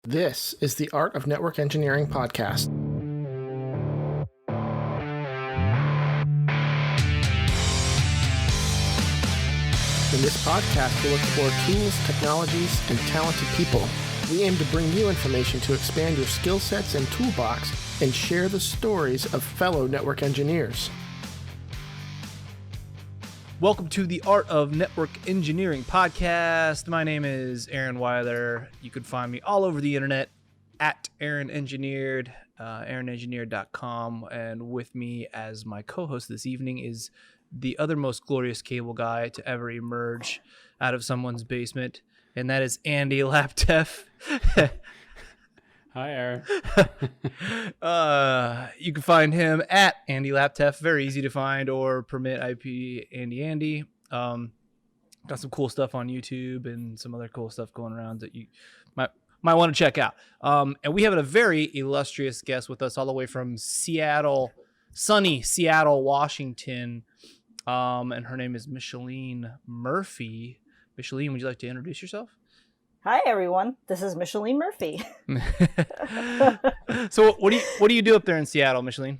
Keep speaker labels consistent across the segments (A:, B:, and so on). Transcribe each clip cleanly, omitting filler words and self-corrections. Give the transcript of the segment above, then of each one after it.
A: This is the Art of Network Engineering podcast. In this podcast, we'll explore tools, technologies, and talented people. We aim to bring you information to expand your skill sets and toolbox and share the stories of fellow network engineers.
B: Welcome to the Art of Network Engineering podcast. My name is Aaron Weiler. You can find me all over the internet at Aaron Engineered, aaronengineered.com. And with me as my co-host this evening is the other most glorious cable guy to ever emerge out of someone's basement, and that is Andy Laptef.
C: Hi, Aaron.
B: You can find him at Andy Laptef. Very easy to find, or Permit IP Andy. Got some cool stuff on YouTube and some other cool stuff going around that you might want to check out. And we have a very illustrious guest with us all the way from Seattle, sunny Seattle, Washington. And her name is Micheline Murphy. Micheline, would you like to introduce yourself?
D: Hi, everyone. This is Micheline Murphy.
B: So what do you do up there in Seattle, Micheline?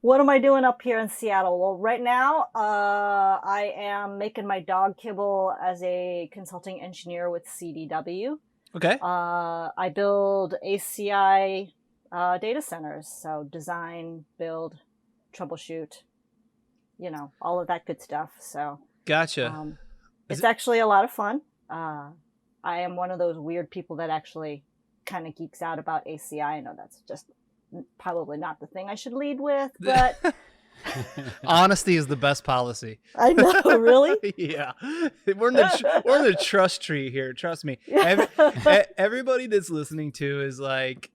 D: What am I doing up here in Seattle? Well, right now, I am making my dog kibble as a consulting engineer with CDW.
B: Okay.
D: I build ACI data centers, so design, build, troubleshoot, all of that good stuff. So
B: Gotcha.
D: It's actually a lot of fun. I am one of those weird people that actually kind of geeks out about ACI. I know that's just probably not the thing I should lead with, but
B: honesty is the best policy.
D: I know, really?
B: Yeah, we're in the trust tree here. Trust me. Everybody that's listening to is like,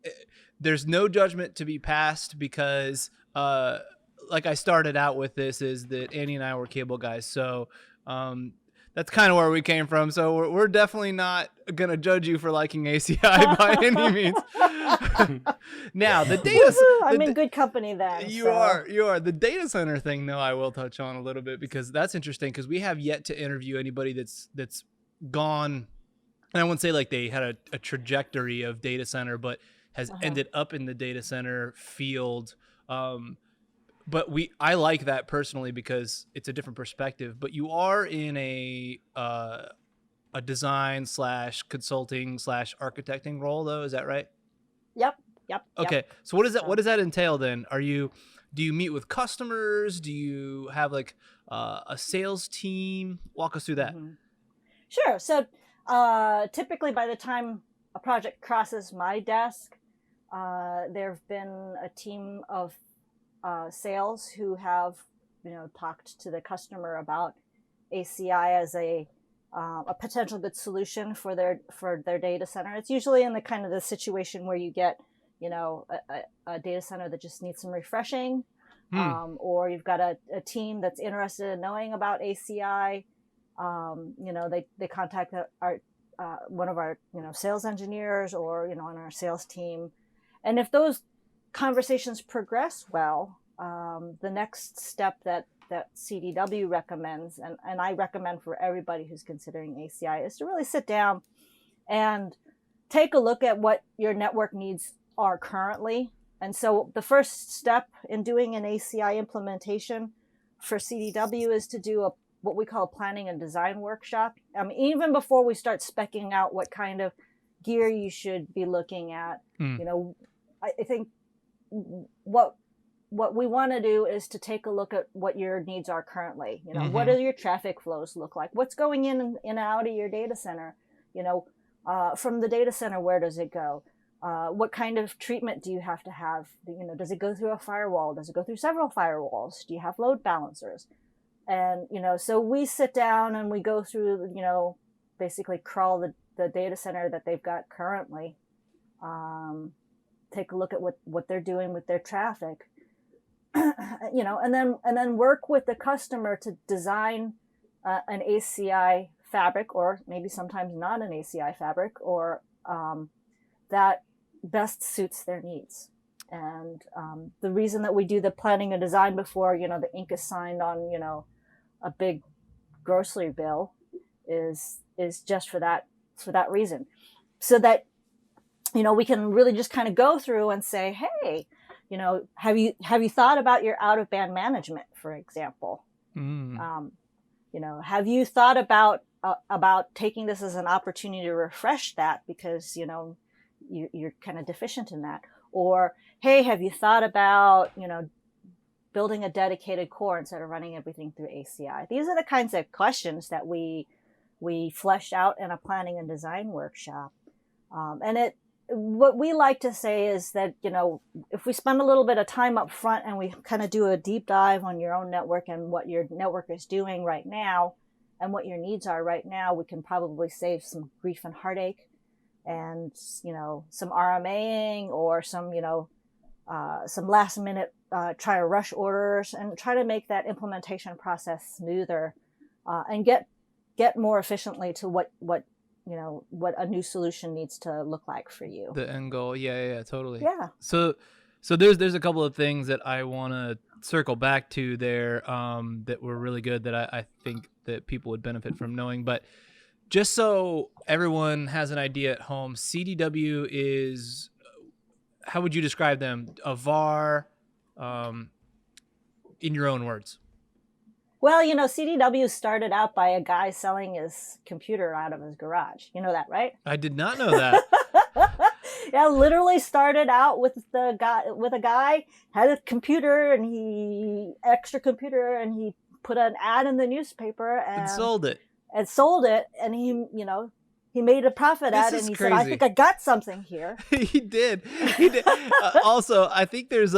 B: there's no judgment to be passed because, like I started out with this is that Andy and I were cable guys, so. That's kind of where we came from. So we're definitely not going to judge you for liking ACI by any means. Now, the data...
D: I'm in good company then.
B: You are. The data center thing, though, I will touch on a little bit because that's interesting because we have yet to interview anybody that's gone, and I wouldn't say like they had a trajectory of data center, but has ended up in the data center field. But I like that personally because it's a different perspective. But you are in a design / consulting / architecting role, though. Is that right?
D: Yep.
B: Okay. So what does that entail then? Do you meet with customers? Do you have like a sales team? Walk us through that.
D: Mm-hmm. Sure. So typically by the time a project crosses my desk, there have been a team of sales who have, talked to the customer about ACI as a potential good solution for their data center. It's usually in the kind of the situation where you get, a data center that just needs some refreshing, or you've got a team that's interested in knowing about ACI. They contact our one of our sales engineers or on our sales team, and if those conversations progress well, the next step that CDW recommends, and I recommend for everybody who's considering ACI, is to really sit down and take a look at what your network needs are currently. And so the first step in doing an ACI implementation for CDW is to do what we call a planning and design workshop. Even before we start speccing out what kind of gear you should be looking at, I think what we want to do is to take a look at what your needs are currently. What do your traffic flows look like? What's going in and out of your data center? From the data center, where does it go? What kind of treatment do you have to have? Does it go through a firewall? Does it go through several firewalls? Do you have load balancers? And, so we sit down and we go through, basically crawl the data center that they've got currently. Take a look at what they're doing with their traffic, and then work with the customer to design an ACI fabric, or maybe sometimes not an ACI fabric, or that best suits their needs. And the reason that we do the planning and design before the ink is signed on a big grocery bill is just for that reason, so that we can really just kind of go through and say, hey, have you thought about your out of band management, for example? Have you thought about taking this as an opportunity to refresh that because you're kind of deficient in that? Or, hey, have you thought about building a dedicated core instead of running everything through ACI? These are the kinds of questions that we fleshed out in a planning and design workshop. And what we like to say is that, if we spend a little bit of time up front and we kind of do a deep dive on your own network and what your network is doing right now and what your needs are right now, we can probably save some grief and heartache and, some RMAing or some last minute try to rush orders and try to make that implementation process smoother and get more efficiently to what a new solution needs to look like for you.
B: The end goal. Yeah, totally.
D: Yeah.
B: So there's a couple of things that I want to circle back to there that were really good that I think that people would benefit from knowing. But just so everyone has an idea at home, CDW is, how would you describe them? A VAR, in your own words.
D: Well, CDW started out by a guy selling his computer out of his garage. You know that, right?
B: I did not know that.
D: Yeah, literally started out with a guy had a computer and he put an ad in the newspaper and
B: sold it.
D: And he made a profit at it and he said, I think I got something here.
B: He did. Also, I think there's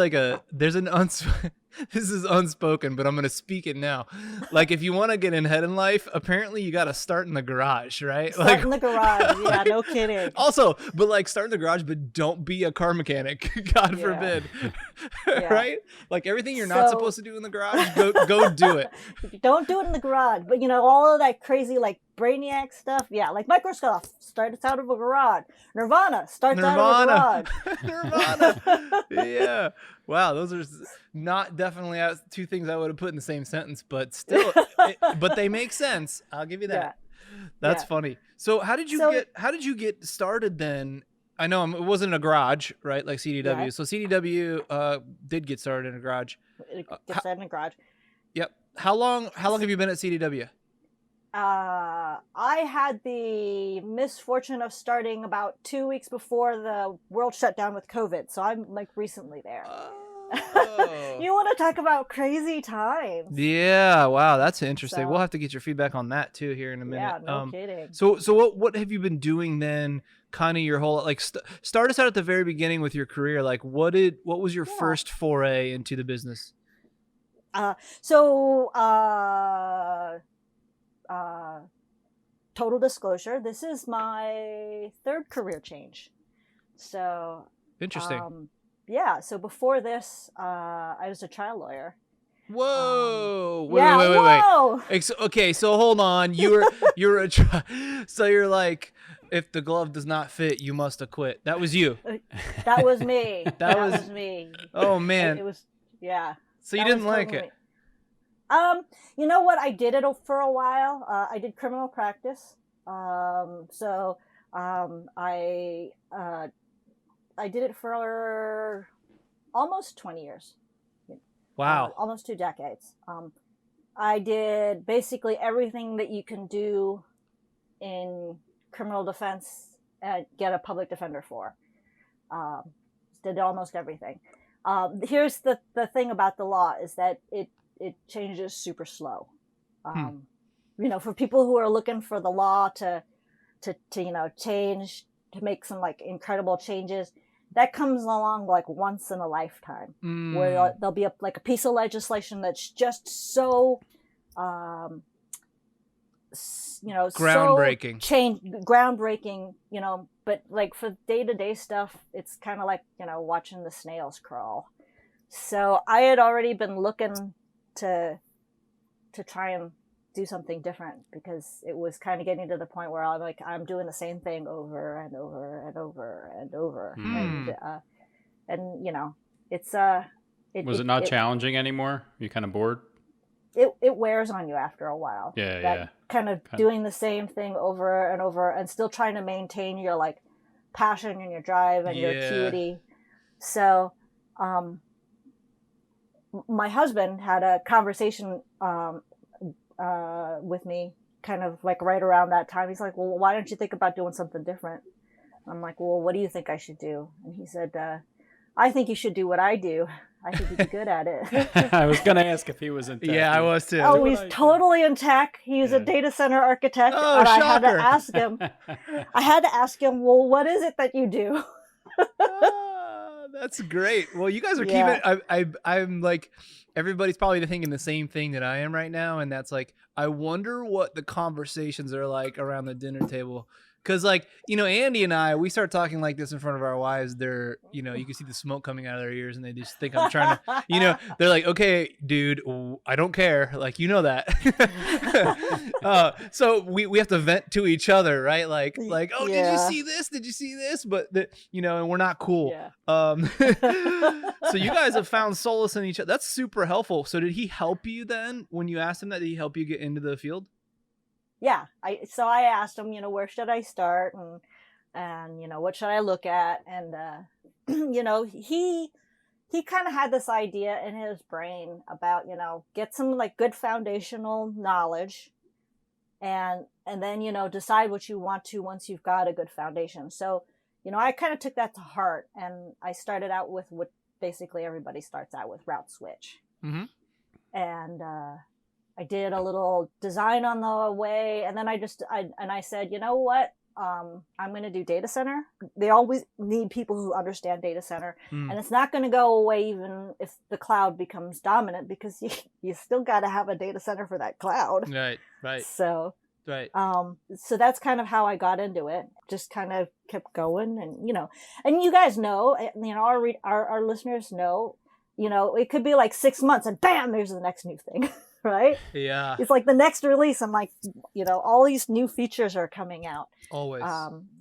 B: this is unspoken, but I'm going to speak it now. Like, if you want to get ahead in life, apparently you got to start in the garage, right?
D: Start in the garage. Yeah, no kidding.
B: Also, but start in the garage, but don't be a car mechanic. God forbid.
D: Yeah.
B: Right? Like, everything you're not supposed to do in the garage, go do it.
D: Don't do it in the garage. But, all of that crazy, Brainiac stuff. Yeah, like Microsoft starts out of a garage. Nirvana starts out of a garage.
B: Nirvana. Yeah. Wow, those are not definitely two things I would have put in the same sentence, but still, but they make sense. I'll give you that. Yeah. That's funny. So how did you get started then? I know it wasn't in a garage, right? Like CDW. Yeah. So CDW did get started in a garage.
D: Get started in a garage.
B: Yep. How long have you been at CDW?
D: I had the misfortune of starting about 2 weeks before the world shut down with COVID. So I'm recently there. Oh. You want to talk about crazy times? Yeah.
B: Wow. That's interesting. We'll have to get your feedback on that too here in a minute.
D: Yeah. No kidding.
B: So what have you been doing then? Kind of your whole, start us out at the very beginning with your career. What was your first foray into the business?
D: Total disclosure, this is my third career change. So
B: interesting.
D: So before this, I was a trial lawyer.
B: Whoa! Wait. Okay, so hold on. So you're like, if the glove does not fit, you must acquit. That was you.
D: That was me. that was me.
B: Oh man.
D: It was. Yeah.
B: So you didn't like it.
D: You know what? I did it for a while. I did criminal practice. I did it for almost 20 years.
B: Wow.
D: Almost 2 decades. I did basically everything that you can do in criminal defense and get a public defender for. Did almost everything. Here's the thing about the law is that it changes super slow. For people who are looking for the law to change, to make some incredible changes, that comes along once in a lifetime, where there'll be a piece of legislation that's just so,
B: groundbreaking,
D: groundbreaking, but for day-to-day stuff, it's kind of watching the snails crawl. So I had already been looking to try and do something different because it was kind of getting to the point where I'm doing the same thing over and over and over and over. And it's
C: was it not challenging anymore? You kind of bored?
D: It wears on you after a while.
C: Yeah.
D: Kind of doing the same thing over and over and still trying to maintain your passion and your drive and your
B: Yeah.
D: acuity. So, my husband had a conversation with me kind of like right around that time. He's like, well, why don't you think about doing something different? I'm like, well, what do you think I should do? And he said, I think you should do what I do. I think you'd be good at it.
C: I was gonna ask if he was in tech.
B: Yeah, I was too.
D: Oh, he's totally in tech. He's a data center architect.
B: Oh,
D: and I
B: shocker.
D: had to ask him, well, what is it that you do?
B: That's great. Well, you guys are
D: Yeah.
B: keeping. I'm like, everybody's probably thinking the same thing that I am right now, and that's like, I wonder what the conversations are like around the dinner table. Because, like, Andy and I, we start talking like this in front of our wives. They're, you can see the smoke coming out of their ears, and they just think I'm trying to, they're like, okay, dude, I don't care. Like, that. So we have to vent to each other, right? Like, oh,
D: Yeah.
B: did you see this? Did you see this? But, and we're not cool.
D: Yeah.
B: So you guys have found solace in each other. That's super helpful. So did he help you then when you asked him that? Did he help you get into the field?
D: Yeah. So I asked him, where should I start and what should I look at? And, he kind of had this idea in his brain about, get some like good foundational knowledge and then, decide what you want to once you've got a good foundation. So, I kind of took that to heart and I started out with what basically everybody starts out with, route switch.
B: Mm-hmm.
D: And, I did a little design on the way, and then I said, you know what? I'm going to do data center. They always need people who understand data center, and it's not going to go away even if the cloud becomes dominant because you still got to have a data center for that cloud.
B: Right.
D: So,
B: right.
D: So that's kind of how I got into it. Just kind of kept going, and and you guys know, our listeners know, it could be like 6 months, and bam, there's the next new thing. Right?
B: Yeah.
D: It's like the next release. I'm like, all these new features are coming out.
B: Always.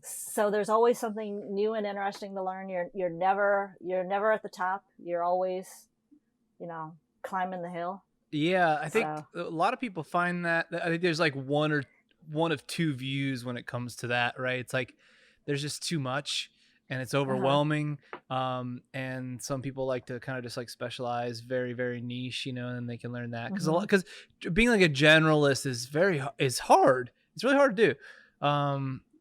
D: So there's always something new and interesting to learn. You're never at the top. You're always, climbing the hill.
B: Yeah, I think a lot of people find that. I think there's like one of two views when it comes to that, right? It's like there's just too much. And it's overwhelming. And some people like to kind of just like specialize very, very niche, and they can learn that because being like a generalist is hard. It's really hard to do.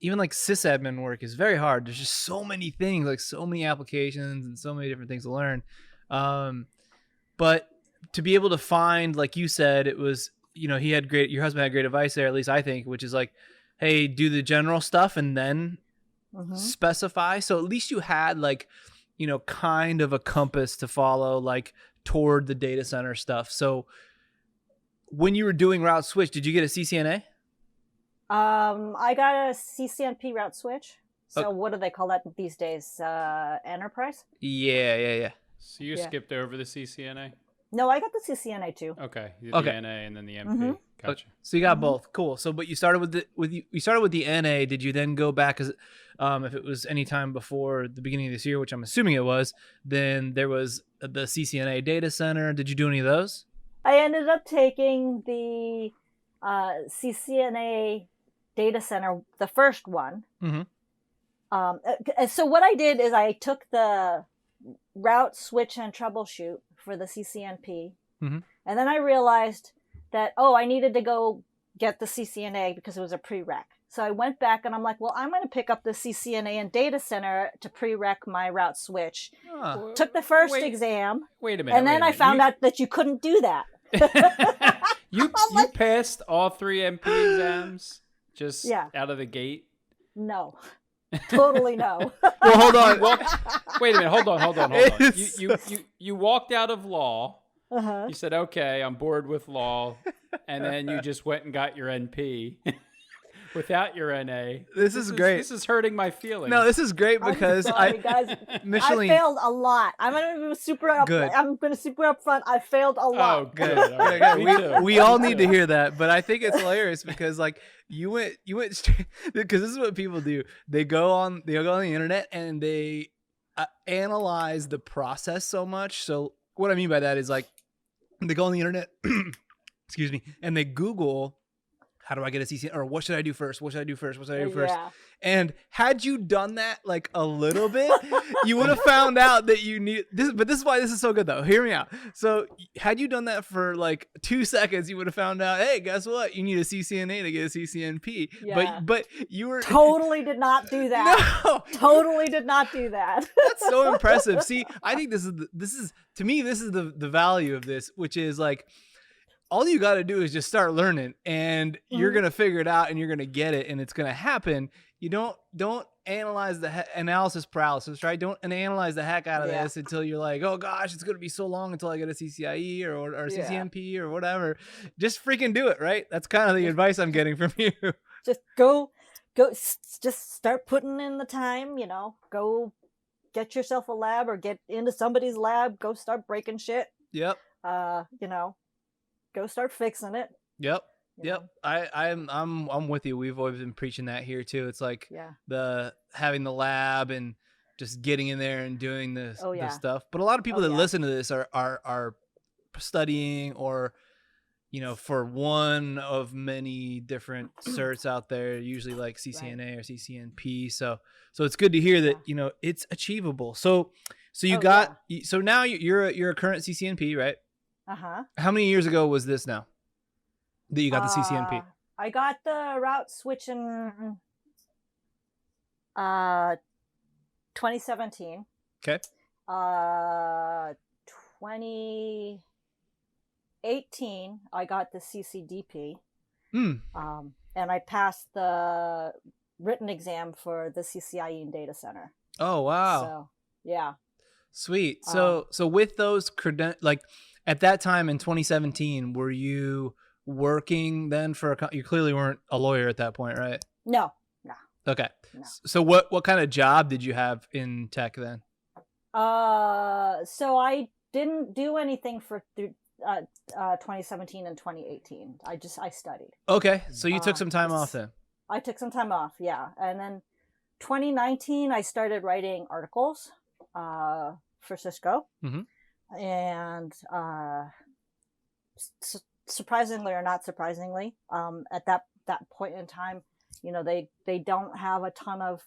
B: Even like sysadmin work is very hard. There's just so many things, like so many applications and so many different things to learn. But to be able to find, like you said, it was, your husband had great advice there, at least I think, which is like, hey, do the general stuff and then specify. So at least you had like, kind of a compass to follow, like toward the data center stuff. So when you were doing route switch, did you get a CCNA?
D: I got a CCNP route switch. So what do they call that these days? Enterprise?
B: Yeah.
C: So you skipped over the CCNA?
D: No, I got the CCNA too.
C: Okay. You did the NA and then the MP. Gotcha.
B: So you got both. Cool. So, but you started with the NA. Did you then go back as if it was any time before the beginning of this year, which I'm assuming it was, then there was the CCNA data center. Did you do any of those?
D: I ended up taking the CCNA data center, the first one. So what I did is I took the route switch and troubleshoot for the CCNP. And then I realized that, I needed to go get the CCNA because it was a prereq. So I went back and I'm like, well, I'm going to pick up the CCNA and data center to prereq my route switch. Took the first exam.
C: Wait a minute.
D: And then I found out that you couldn't do that.
C: You passed all 3 MP exams just out of the gate?
D: No. Totally no.
B: Well, hold on.
C: Wait a minute. Hold on. You walked out of law. You said, okay, I'm bored with law. And then you just went and got your NP without your NA.
B: This is great.
C: This is hurting my feelings.
B: No, this is great because
D: guys,
B: Micheline,
D: I failed a lot. I'm going to be super upfront. I failed a lot.
C: Oh, good. Right.
B: We all need to hear that, but I think it's hilarious because like you went straight, because this is what people do. They go on the internet and they analyze the process so much. So what I mean by that is like they go on the internet, excuse me, and they Google, how do I get a CCN, or what should I do first? What should I do first? What should I do first?
D: Yeah.
B: And had you done that like a little bit, you would have found out that you need this. But this is why this is so good, though. Hear me out. So had you done that for like 2 seconds, you would have found out, hey, guess what? You need a CCNA to get a CCNP.
D: Yeah.
B: But you were
D: totally did not do that.
B: No,
D: totally did not do that.
B: that's so impressive. See, I think this is to me, this is the value of this, which is like, all you got to do is just start learning, and you're going to figure it out, and you're going to get it, and it's going to happen. You don't analyze the analysis paralysis, right? Don't analyze the heck out of this until you're like, oh gosh, it's going to be so long until I get a CCIE or a CCNP or whatever. Just freaking do it, right? That's kind of the advice I'm getting from you.
D: Just go, just start putting in the time, go get yourself a lab or get into somebody's lab, go start breaking shit.
B: Yep.
D: Go start fixing it.
B: Yep. I'm with you. We've always been preaching that here too. It's like the having the lab and just getting in there and doing this stuff. But a lot of people that listen to this are studying or, for one of many different certs out there, usually like CCNA or CCNP. So it's good to hear that, it's achievable. So you so now you're a current CCNP, right?
D: Uh-huh.
B: How many years ago was this now that you got the CCNP?
D: I got the route switch in 2017.
B: Okay.
D: 2018, I got the CCDP.
B: And
D: I passed the written exam for the CCIE in data center.
B: Oh, wow.
D: So, yeah.
B: Sweet. So with those like at that time in 2017, were you working then for you clearly weren't a lawyer at that point, right?
D: No.
B: Okay.
D: No.
B: So what kind of job did you have in tech then?
D: So I didn't do anything for 2017 and 2018. I studied.
B: Okay. So you took some time off then?
D: I took some time off, yeah. And then 2019, I started writing articles for Cisco.
B: Mm-hmm.
D: And surprisingly or not surprisingly, at that point in time, they don't have a ton of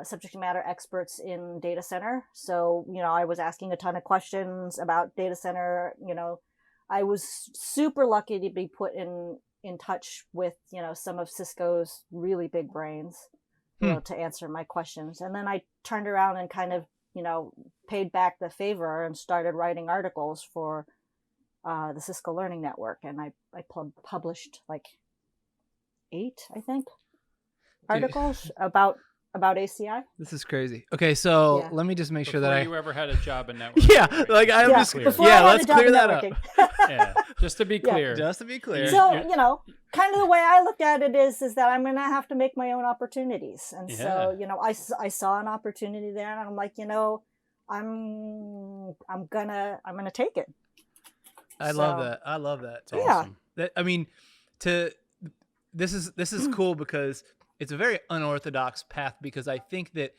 D: subject matter experts in data center. So, I was asking a ton of questions about data center. I was super lucky to be put in touch with, some of Cisco's really big brains, to answer my questions. And then I turned around and kind of, paid back the favor and started writing articles for the Cisco Learning Network. And I published like 8, I think, articles about ACI.
B: This is crazy. Okay, so let me just make sure that
C: you ever had a job in networking.
B: Let's clear that up.
C: Just to be clear.
B: Just to be clear.
D: So, kind of the way I look at it is that I'm going to have to make my own opportunities. And so, I saw an opportunity there and I'm like, I'm going to take it.
B: I love that. It's
C: awesome.
B: This is cool because it's a very unorthodox path, because I think that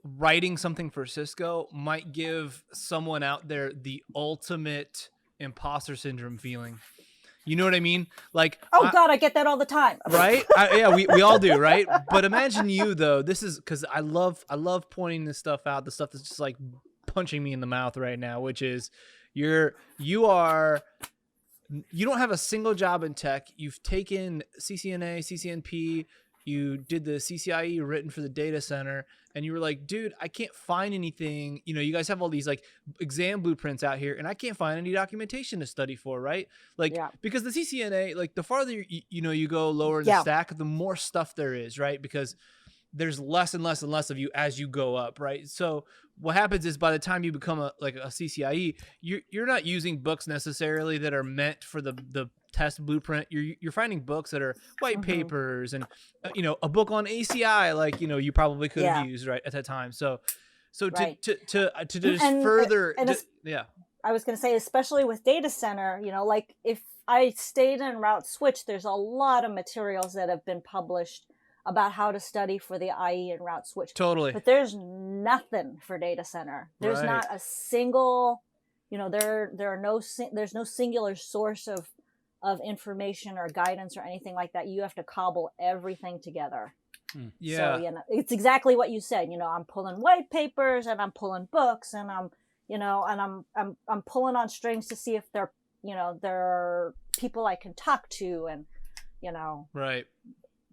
B: writing something for Cisco might give someone out there the ultimate imposter syndrome feeling. You know what I mean? Like,
D: God, I get that all the time.
B: Right? We all do, right? But imagine you though. This is because I love pointing this stuff out. The stuff that's just like punching me in the mouth right now, which is you don't have a single job in tech. You've taken CCNA, CCNP. You did the CCIE written for the data center, and you were like, dude, I can't find anything. You guys have all these like exam blueprints out here, and I can't find any documentation to study for, right? Like, because the CCNA, like the farther you go lower in the stack, the more stuff there is, right? Because there's less and less and less of you as you go up, right? So what happens is by the time you become a CCIE, you're not using books necessarily that are meant for the test blueprint. You're finding books that are white papers and a book on ACI, like you probably could have used right at that time. So right. to just further,
D: I was going to say, especially with data center, like if I stayed in route switch, there's a lot of materials that have been published about how to study for the IE and route switch.
B: Totally.
D: But there's nothing for data center. There's not a single, there's no singular source of of information or guidance or anything like that. You have to cobble everything together.
B: Yeah.
D: So, it's exactly what you said. I'm pulling white papers and I'm pulling books and I'm pulling on strings to see if there are people I can talk to and,
B: Right.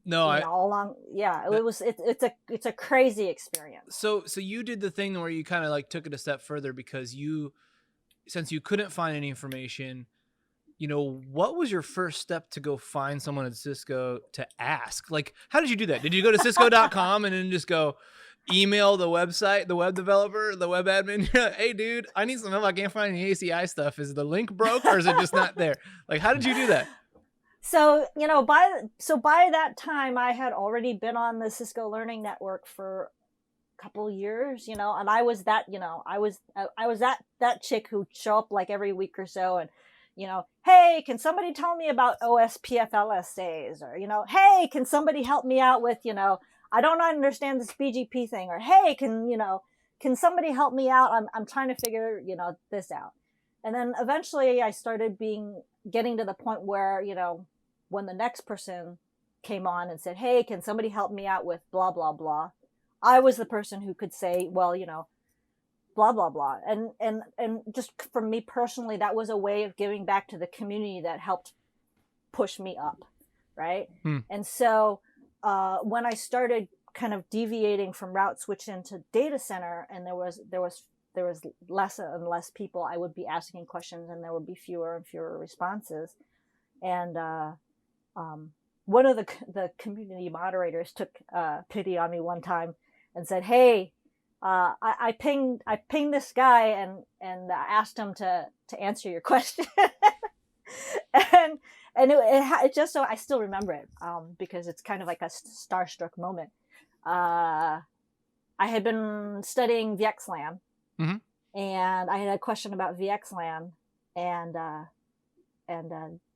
B: No,
D: all along. Yeah, it's a crazy experience.
B: So you did the thing where you kind of like took it a step further because since you couldn't find any information, what was your first step to go find someone at Cisco to ask? Like, how did you do that? Did you go to cisco.com and then just go email the website, the web developer, the web admin? Hey, dude, I need some help. I can't find any ACI stuff. Is the link broke or is it just not there? Like, how did you do that?
D: So, by that time I had already been on the Cisco Learning Network for a couple years, and I was that, I was that chick who'd show up like every week or so and, hey, can somebody tell me about OSPF LSAs? Or, hey, can somebody help me out with, I don't understand this BGP thing, or, hey, can somebody help me out? I'm trying to figure, this out. And then eventually I started getting to the point where, when the next person came on and said, hey, can somebody help me out with blah, blah, blah? I was the person who could say, well, blah, blah, blah. And just for me personally, that was a way of giving back to the community that helped push me up. Right. And so, when I started kind of deviating from route switch into data center, and there was less and less people I would be asking questions, and there would be fewer and fewer responses. And, one of the community moderators took pity on me one time and said, hey, I pinged this guy and asked him to answer your question. and it just, so I still remember it, because it's kind of like a starstruck moment. I had been studying VXLAN, and I had a question about VXLAN, and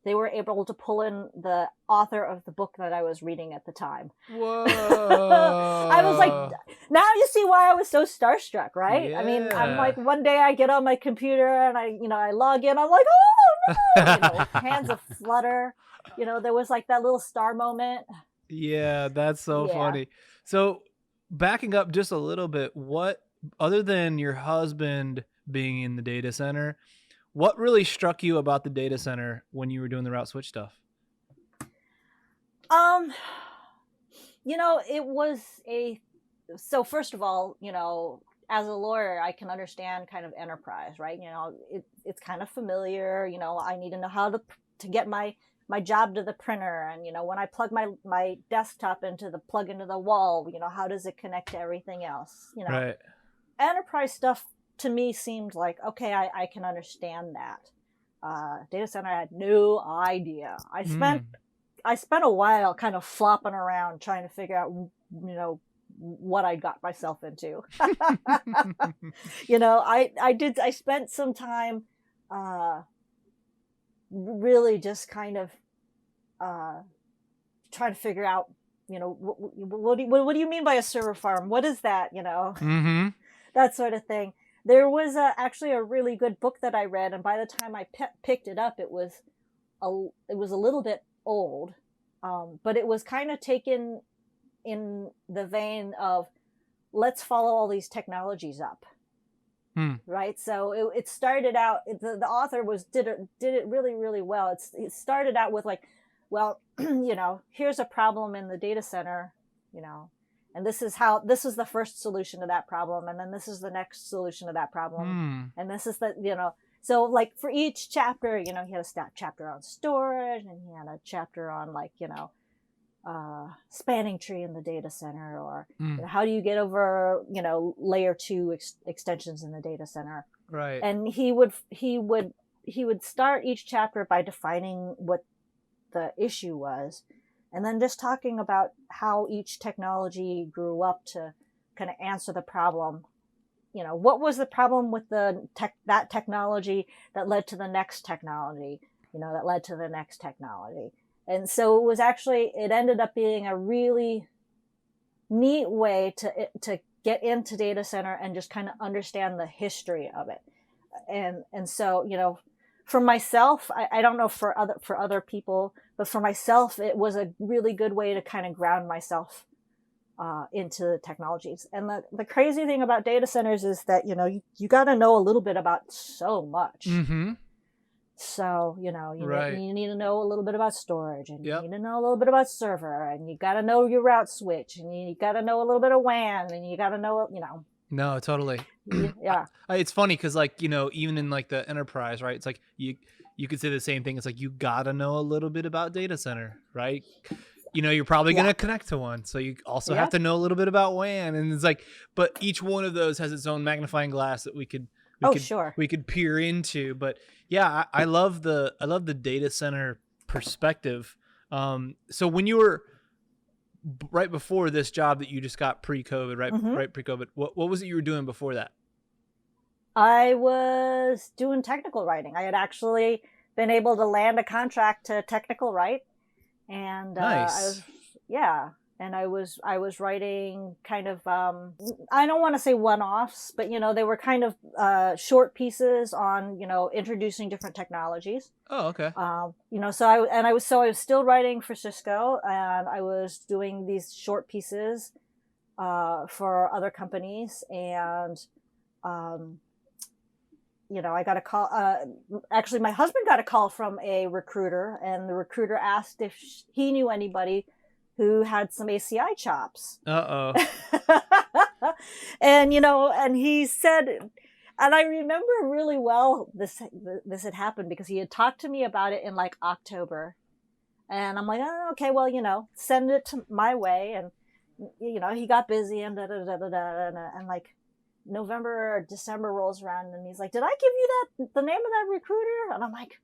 D: they were able to pull in the author of the book that I was reading at the time.
B: Whoa.
D: I was like, now you see why I was so starstruck, right?
B: Yeah.
D: I mean, I'm like, one day I get on my computer and I log in, I'm like, oh no, hands aflutter. There was like that little star moment.
B: Yeah, that's so funny. So backing up just a little bit, what, other than your husband being in the data center, what really struck you about the data center when you were doing the route switch stuff?
D: It was so first of all, as a lawyer, I can understand kind of enterprise, right? It's kind of familiar, I need to know how to get my job to the printer. And, when I plug my desktop into the wall, how does it connect to everything else?
B: Right.
D: Enterprise stuff to me seemed like, okay, I can understand that. Data center, I had no idea. I spent a while kind of flopping around trying to figure out, what I got myself into. I spent some time, really just kind of, trying to figure out, what do you mean by a server farm? What is that? That sort of thing. There was actually a really good book that I read, and by the time I picked it up, it was a little bit old, but it was kind of taken in the vein of, let's follow all these technologies up, right? So it started out. The author did it really, really well. It started out with like, well, here's a problem in the data center, and this is the first solution to that problem. And then this is the next solution to that problem. And this is so like for each chapter, he had a chapter on storage, and he had a chapter on like, spanning tree in the data center, or how do you get over, layer 2 extensions in the data center.
B: Right.
D: And he would start each chapter by defining what the issue was, and then just talking about how each technology grew up to kind of answer the problem. What was the problem with that technology that led to the next technology, that led to the next technology. And so it ended up being a really neat way to get into data center and just kind of understand the history of it. And so, for myself, I don't know for other people, but for myself, it was a really good way to kind of ground myself into the technologies. And the crazy thing about data centers is that, you got to know a little bit about so much.
B: Mm-hmm.
D: So, you
B: Right.
D: need to know a little bit about storage, and
B: Yep.
D: you need to know a little bit about server, and you got to know your route switch, and you got to know a little bit of WAN, and you got to know,
B: No, totally.
D: yeah.
B: It's funny because, like, even in like the enterprise, right? It's like you could say the same thing. It's like you gotta know a little bit about data center, right? You're probably gonna connect to one, so you also have to know a little bit about WAN, and it's like, but each one of those has its own magnifying glass that we could
D: Sure.
B: we could peer into. But yeah, I love the data center perspective. So when you were right before this job that you just got pre-COVID, right pre-COVID, what was it you were doing before that?
D: I was doing technical writing. I had actually been able to land a contract to technical write, and
B: Nice.
D: I was writing kind of I don't want to say one-offs, but they were kind of short pieces on introducing different technologies.
B: Oh, okay.
D: So I was still writing for Cisco, and I was doing these short pieces for other companies, and I got a call. Actually, my husband got a call from a recruiter, and the recruiter asked if he knew anybody who had some ACI chops.
B: Uh-oh.
D: And he said, and I remember really well this had happened because he had talked to me about it in like October, and I'm like, oh, okay, well, send it to my way, and he got busy and and like November or December rolls around, and he's like, did I give you the name of that recruiter? And I'm like,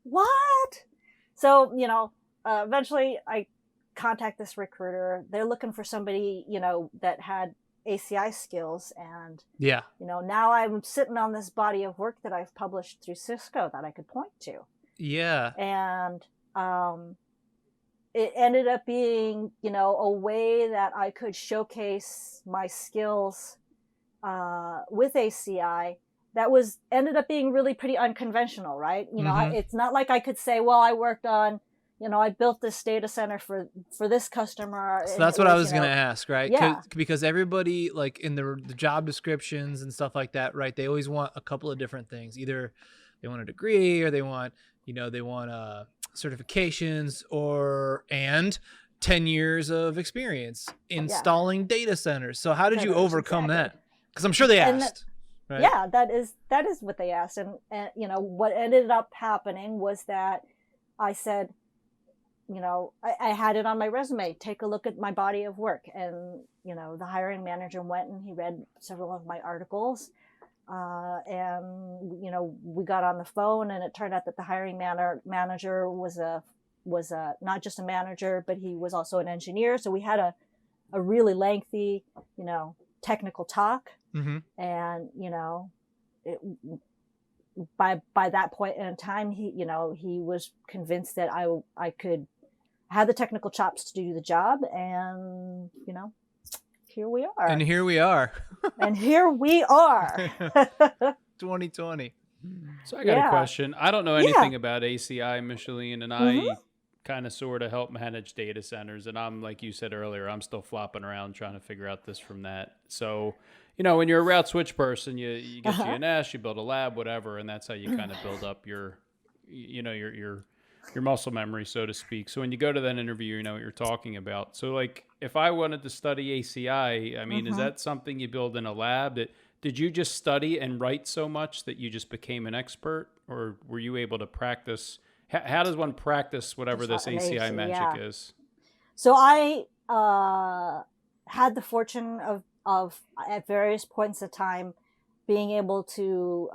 D: what? So eventually I contact this recruiter. They're looking for somebody that had ACI skills, and now I'm sitting on this body of work that I've published through Cisco that I could point to.
B: Yeah.
D: And it ended up being a way that I could showcase my skills with ACI that ended up being really pretty unconventional, right? It's not like I could say, well, I worked on, I built this data center for this customer.
B: So that's what I was going to ask, right?
D: Yeah.
B: Because everybody, like in the job descriptions and stuff like that, right? They always want a couple of different things. Either they want a degree, or they want certifications, and 10 years of experience installing data centers. So how did you overcome that? Because I'm sure they asked. Right?
D: Yeah, that is what they asked. And what ended up happening was that I said, I had it on my resume. Take a look at my body of work. And, the hiring manager went and he read several of my articles. And, we got on the phone, and it turned out that the hiring manager was not just a manager, but he was also an engineer. So we had a really lengthy, technical talk.
B: Mm-hmm.
D: And, by that point in time, he was convinced that I could have the technical chops to do the job. And, here we are.
B: And here we are.
D: And here we are.
B: 2020.
C: So I got a question. I don't know anything about ACI, Micheline, and I kind of sort of help manage data centers. And I'm, like you said earlier, I'm still flopping around trying to figure out this from that. So, when you're a route switch person, you get DNS, you build a lab, whatever, and that's how you kind of build up your muscle memory, so to speak. So when you go to that interview, you know what you're talking about. So like, if I wanted to study ACI, I mean, is that something you build in a lab? Did you just study and write so much that you just became an expert, or were you able to practice? How does one practice whatever this ACI magic is?
D: So I had the fortune of at various points of time being able to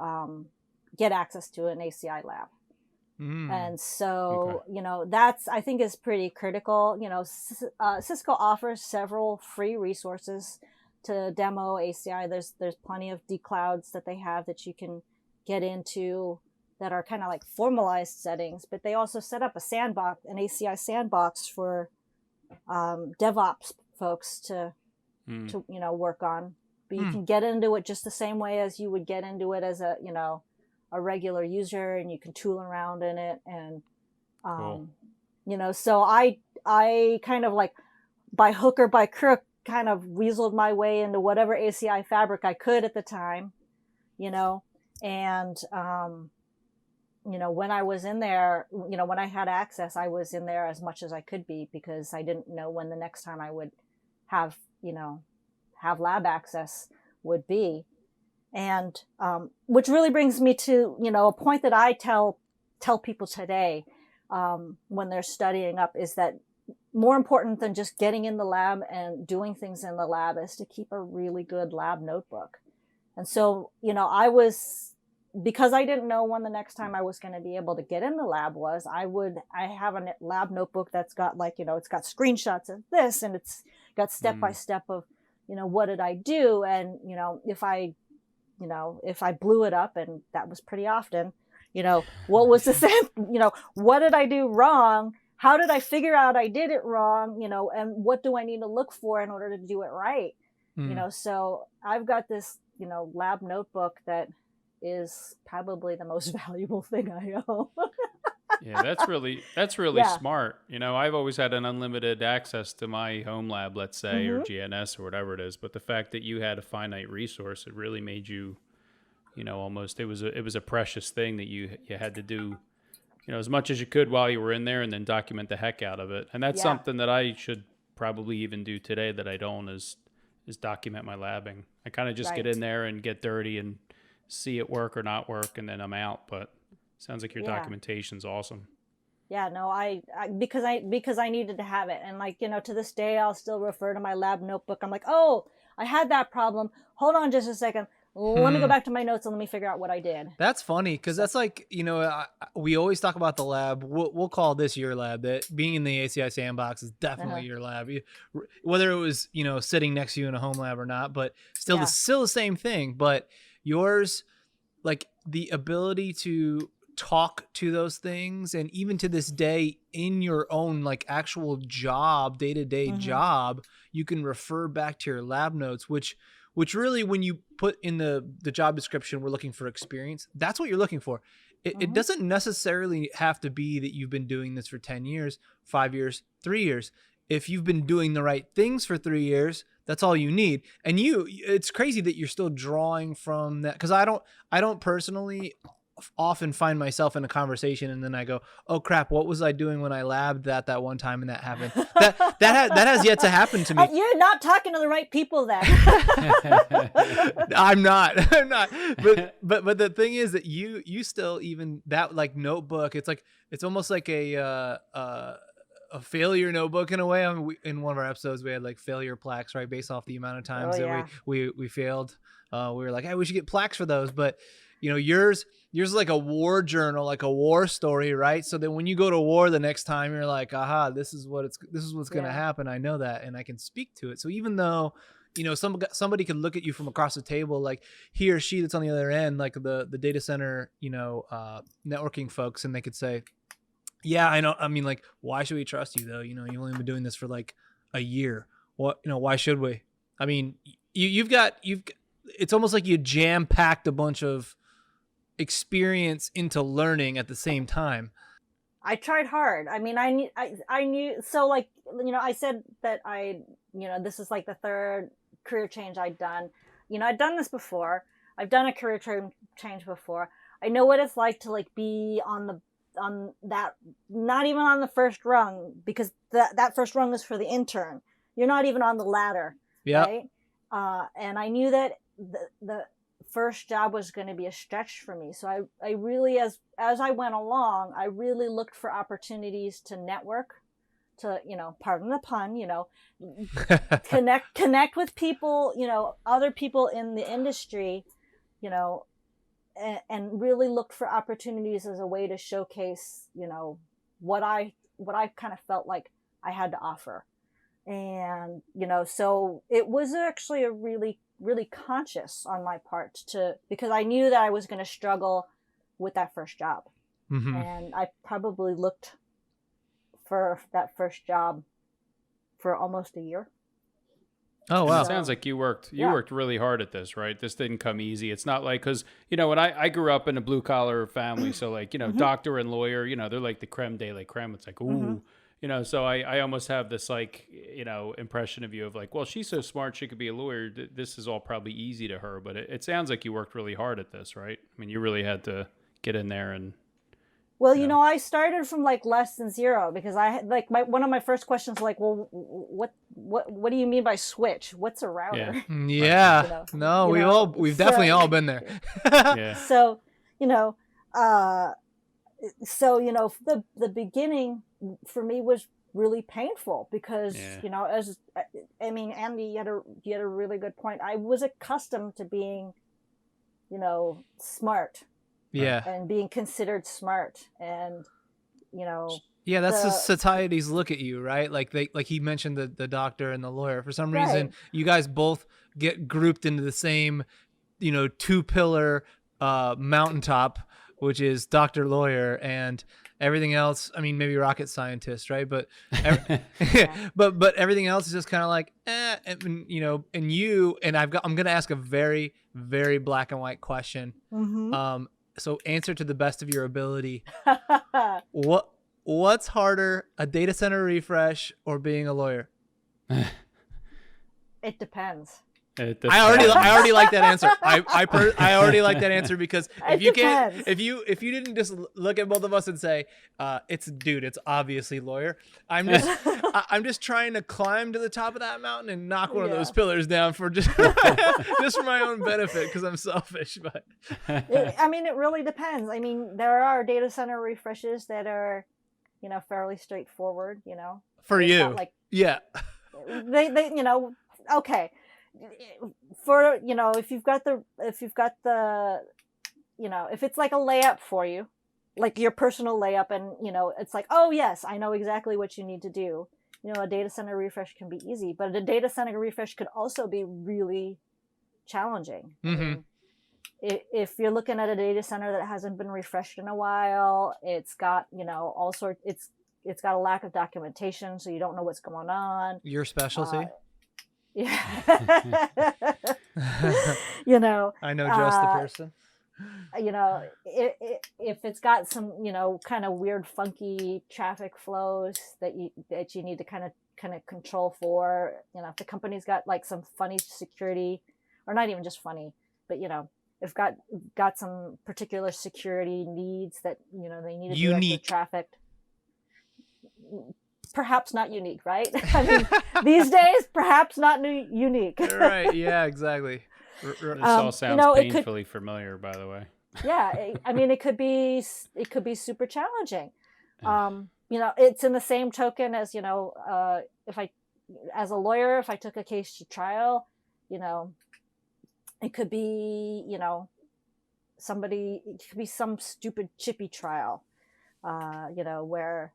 D: get access to an ACI lab. And so, that's, I think, is pretty critical. Cisco offers several free resources to demo ACI. There's plenty of declouds that they have that you can get into that are kind of like formalized settings, but they also set up an ACI sandbox for DevOps folks to work on. But you can get into it just the same way as you would get into it as a a regular user and you can tool around in it. And,
C: Cool.
D: you know, so I kind of like by hook or by crook kind of weaseled my way into whatever ACI fabric I could at the time, you know, and, you know, when I was in there, you know, when I had access, I was in there as much as I could be because I didn't know when the next time I would have, you know, have lab access would be. And which really brings me to, you know, a point that I tell people today when they're studying up is that more important than just getting in the lab and doing things in the lab is to keep a really good lab notebook. And so, you know, because I didn't know when the next time I was going to be able to get in the lab was, I have a lab notebook that's got like, you know, it's got screenshots of this and it's got step by step of, you know, what did I do? And, you know, if I blew it up, and that was pretty often, you know, what was the same, you know, what did I do wrong? How did I figure out I did it wrong? You know, and what do I need to look for in order to do it right? You know, so I've got this, you know, lab notebook that is probably the most valuable thing I own.
C: Yeah, that's really smart. You know, I've always had an unlimited access to my home lab, let's say, or GNS or whatever it is. But the fact that you had a finite resource, it really made you, you know, almost it was a precious thing that you had to do, you know, as much as you could while you were in there, and then document the heck out of it. And that's something that I should probably even do today that I don't is document my labbing. I kind of just get in there and get dirty and see it work or not work, and then I'm out. But sounds like your documentation's awesome.
D: Yeah, no, I because I needed to have it. And like, you know, to this day, I'll still refer to my lab notebook. I'm like, oh, I had that problem. Hold on just a second. Let me go back to my notes and let me figure out what I did.
B: That's funny because that's like, you know, we always talk about the lab. We'll call this your lab. That being in the ACI sandbox is definitely your lab. Whether it was, you know, sitting next to you in a home lab or not, but still the same thing. But yours, like the ability to talk to those things, and even to this day in your own like actual job, day-to-day job, you can refer back to your lab notes, which really, when you put in the job description, we're looking for experience, that's what you're looking for. It doesn't necessarily have to be that you've been doing this for 10 years, 5 years, 3 years. If you've been doing the right things for 3 years, that's all you need. And it's crazy that you're still drawing from that, because I don't personally often find myself in a conversation and then I go, oh crap, what was I doing when I labbed that one time and that happened? That has yet to happen to me.
D: You're not talking to the right people then.
B: I'm not. But the thing is that you still, even that like notebook, it's almost like a failure notebook in a way. I mean, in one of our episodes we had like failure plaques, right, based off the amount of times that we failed. We were like, hey, we should get plaques for those. But you know, yours is like a war journal, like a war story, right? So that when you go to war the next time, you're like, aha, this is what's going to happen. I know that, and I can speak to it. So even though, you know, somebody could look at you from across the table, like he or she that's on the other end, like the data center, you know, networking folks, and they could say, yeah, I know. I mean, like, why should we trust you though? You know, you've only been doing this for like a year. What, you know, why should we? I mean, it's almost like you jam packed a bunch of experience into learning at the same time.
D: I tried hard. I mean, I knew, so like, you know, I said that you know, this is like the third career change I'd done. You know, I'd done this before. I've done a career change before. I know what it's like to like be on that, not even on the first rung, because that first rung is for the intern. You're not even on the ladder.
B: Yeah.
D: Right. And I knew that the first job was going to be a stretch for me. So I really, as I went along, I really looked for opportunities to network, to, you know, pardon the pun, you know, connect with people, you know, other people in the industry, you know, and really looked for opportunities as a way to showcase, you know, what I kind of felt like I had to offer. And, you know, so it was actually a really, really conscious on my part because I knew that I was going to struggle with that first job. And I probably looked for that first job for almost a year.
B: Oh, wow.
C: It sounds like you worked really hard at this, right? This didn't come easy. It's not like, because, when I grew up in a blue collar family, so like, doctor and lawyer, they're like the creme de la creme. It's like, ooh, so I almost have this like, impression of you of like, well, she's so smart, she could be a lawyer. This is all probably easy to her, but it sounds like you worked really hard at this, right? I mean, you really had to get in there and.
D: Well, I started from like less than zero, because I had like one of my first questions like, well, what do you mean by switch? What's a router?
B: Yeah. We've definitely all been there.
D: Yeah. So, the beginning for me was really painful because, Andy, you had a really good point. I was accustomed to being, smart.
B: Yeah.
D: And being considered smart, and
B: yeah, that's the society's look at you, right? Like he mentioned the doctor and the lawyer. For some reason, you guys both get grouped into the same, 2-pillar mountaintop, which is doctor, lawyer, and everything else. I mean, maybe rocket scientist, right? But but everything else is just kind of like, and I'm gonna ask a very, very black and white question.
D: Mm-hmm.
B: So answer to the best of your ability. What's harder, a data center refresh or being a lawyer?
D: It depends.
B: I already like that answer. I already like that answer, because if you didn't just look at both of us and say, it's obviously lawyer. I'm just trying to climb to the top of that mountain and knock one of those pillars down for just just for my own benefit, because I'm selfish. But
D: it really depends. I mean, there are data center refreshes that are, fairly straightforward.
B: For
D: it's
B: you,
D: they okay. For if you've got the if it's like a layup for you, like your personal layup, and it's like, oh yes, I know exactly what you need to do. A data center refresh can be easy, but a data center refresh could also be really challenging.
B: Mm-hmm.
D: I mean, if you're looking at a data center that hasn't been refreshed in a while, it's got all sorts. It's got a lack of documentation, so you don't know what's going on.
B: Your specialty.
D: Yeah.
B: I know just the person.
D: If it's got some, kind of weird, funky traffic flows that you need to kind of control for, if the company's got like some funny security, or not even just funny, but if got some particular security needs that they need to direct the traffic. Perhaps not unique, right? I mean, these days, perhaps not unique.
B: Right? Yeah, exactly.
C: This all sounds painfully familiar, by the way.
D: Yeah, it could be super challenging. It's in the same token as if as a lawyer, if I took a case to trial, it could be it could be some stupid chippy trial, where.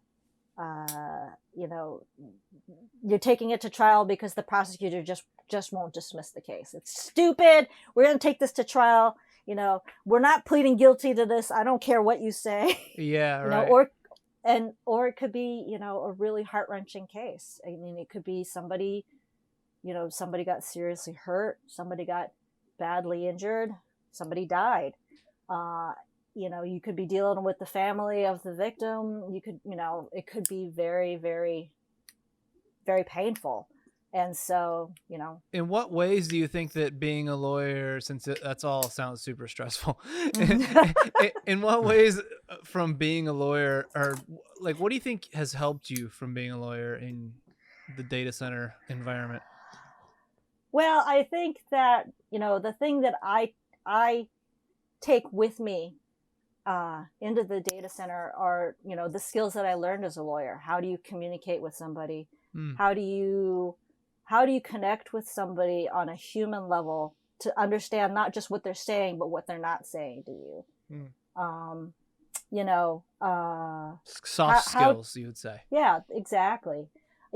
D: You're taking it to trial because the prosecutor just won't dismiss the case. It's stupid. We're going to take this to trial. We're not pleading guilty to this. I don't care what you say.
B: Yeah. Right.
D: Or it could be, a really heart-wrenching case. I mean, it could be somebody got seriously hurt. Somebody got badly injured. Somebody died. You could be dealing with the family of the victim. You could, it could be very, very, very painful. And so,
B: In what ways do you think that being a lawyer, since that's all sounds super stressful, in what ways from being a lawyer, or like, what do you think has helped you from being a lawyer in the data center environment?
D: Well, I think that, the thing that I take with me into the data center are, the skills that I learned as a lawyer. How do you communicate with somebody? How do you connect with somebody on a human level to understand not just what they're saying, but what they're not saying to you?
B: Soft skills, you would say.
D: Yeah, exactly.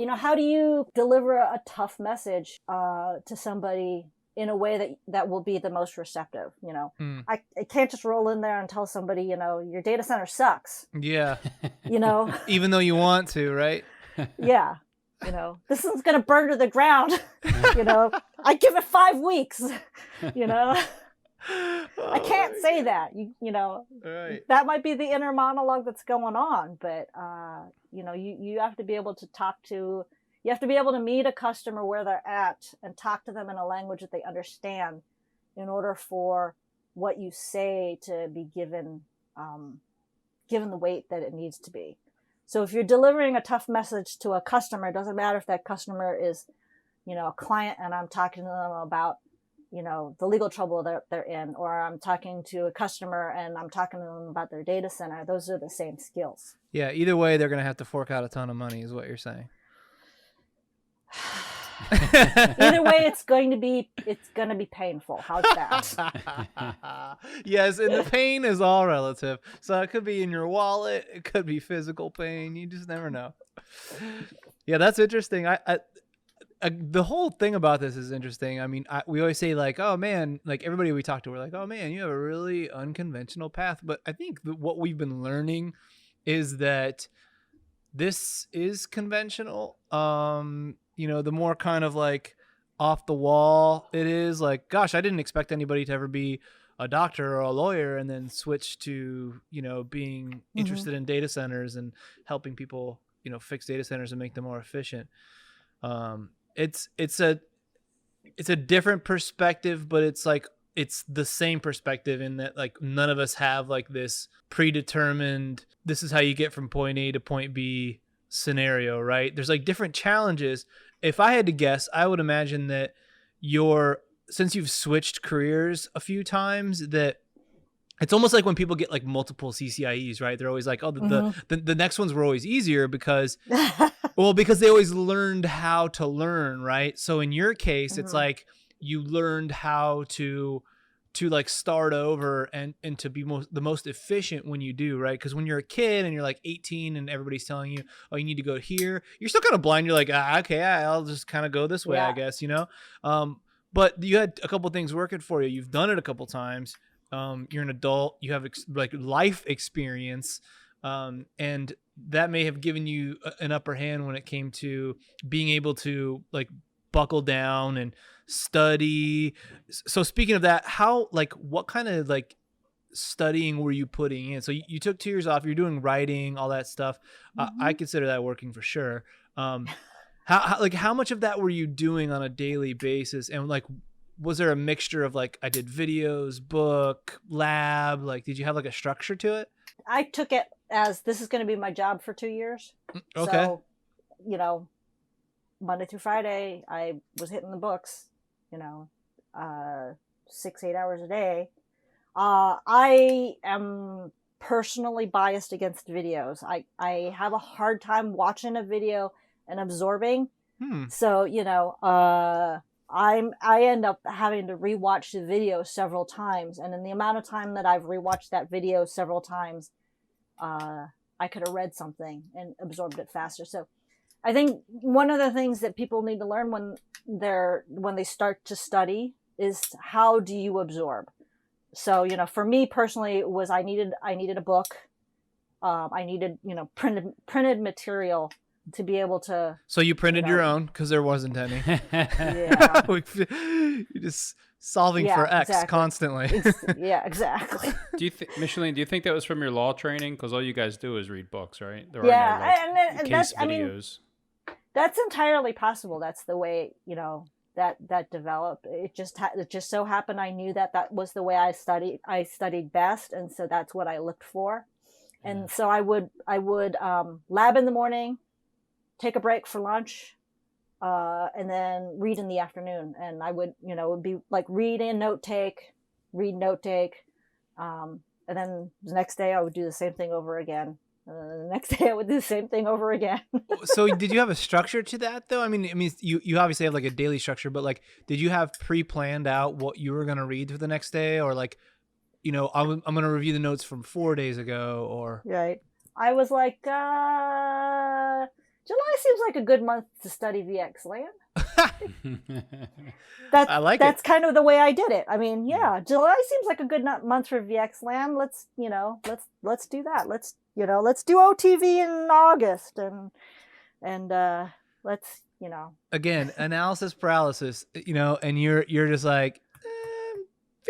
D: How do you deliver a tough message to somebody in a way that will be the most receptive? I can't just roll in there and tell somebody, your data center sucks.
B: Yeah.
D: Even
B: though you want to, right?
D: Yeah. this is going to burn to the ground. I give it 5 weeks, I can't say that,
B: Right.
D: that might be the inner monologue that's going on, but, you have to be able to you have to be able to meet a customer where they're at and talk to them in a language that they understand in order for what you say to be given the weight that it needs to be. So if you're delivering a tough message to a customer, it doesn't matter if that customer is, a client and I'm talking to them about, the legal trouble that they're in, or I'm talking to a customer and I'm talking to them about their data center. Those are the same skills.
B: Yeah. Either way, they're going to have to fork out a ton of money is what you're saying.
D: Either way, it's going to be painful. How's that?
B: Yes, and the pain is all relative. So it could be in your wallet, it could be physical pain. You just never know. Yeah, that's interesting. The whole thing about this is interesting. I mean, we always say like, oh man, like everybody we talk to, we're like, oh man, you have a really unconventional path. But I think what we've been learning is that this is conventional. The more kind of like off the wall it is, like, gosh, I didn't expect anybody to ever be a doctor or a lawyer and then switch to, being interested in data centers and helping people, fix data centers and make them more efficient. It's a different perspective, but it's like, it's the same perspective in that like none of us have like this predetermined, this is how you get from point A to point B scenario, right? There's like different challenges. If I had to guess, I would imagine that since you've switched careers a few times, that it's almost like when people get like multiple CCIEs, right? They're always like, oh, the next ones were always easier because they always learned how to learn, right? So in your case, it's like you learned how to like start over and to be the most efficient when you do, right? Because when you're a kid and you're like 18 and everybody's telling you, oh, you need to go here, you're still kind of blind. You're like, okay, I'll just kind of go this way, I guess, but you had a couple of things working for you. You've done it a couple times. You're an adult. You have like life experience, and that may have given you an upper hand when it came to being able to like buckle down and study. So speaking of that, what kind of like studying were you putting in? So you took 2 years off, you're doing writing, all that stuff. I consider that working for sure. How much of that were you doing on a daily basis? And like, was there a mixture of like, I did videos, book, lab, like, did you have like a structure to it?
D: I took it as this is going to be my job for 2 years.
B: Okay.
D: So, Monday through Friday, I was hitting the books, 6-8 hours a day. I am personally biased against videos. I have a hard time watching a video and absorbing. So, I end up having to rewatch the video several times. And in the amount of time that I've rewatched that video several times, I could have read something and absorbed it faster. So I think one of the things that people need to learn when they start to study is how do you absorb? So, for me personally, it was I needed a book. I needed, printed material to be able to.
B: So you printed your own because there wasn't any.
D: Yeah.
B: You're just solving for X constantly.
D: Yeah, exactly.
C: Micheline, do you think that was from your law training? Because all you guys do is read books, right? There
D: yeah,
C: are no,
D: and that's
C: videos.
D: That's entirely possible. That's the way, that developed. It just so happened I knew that was the way I studied best, and so that's what I looked for. And so I would lab in the morning, take a break for lunch, and then read in the afternoon. And I would, it would be like read, note take, and then the next day I would do the same thing over again. The next day I would do the same thing over again.
B: So did you have a structure to that though? I mean, you obviously have like a daily structure, but like, did you have pre-planned out what you were going to read for the next day, or like, I'm going to review the notes from 4 days ago, or
D: right? I was like, July seems like a good month to study VXLAN. That's kind of the way I did it. I mean, July seems like a good month for VXLAN. Let's do that. Let's do OTV in August, and let's, you know.
B: Again, analysis paralysis, you know, and you're just like,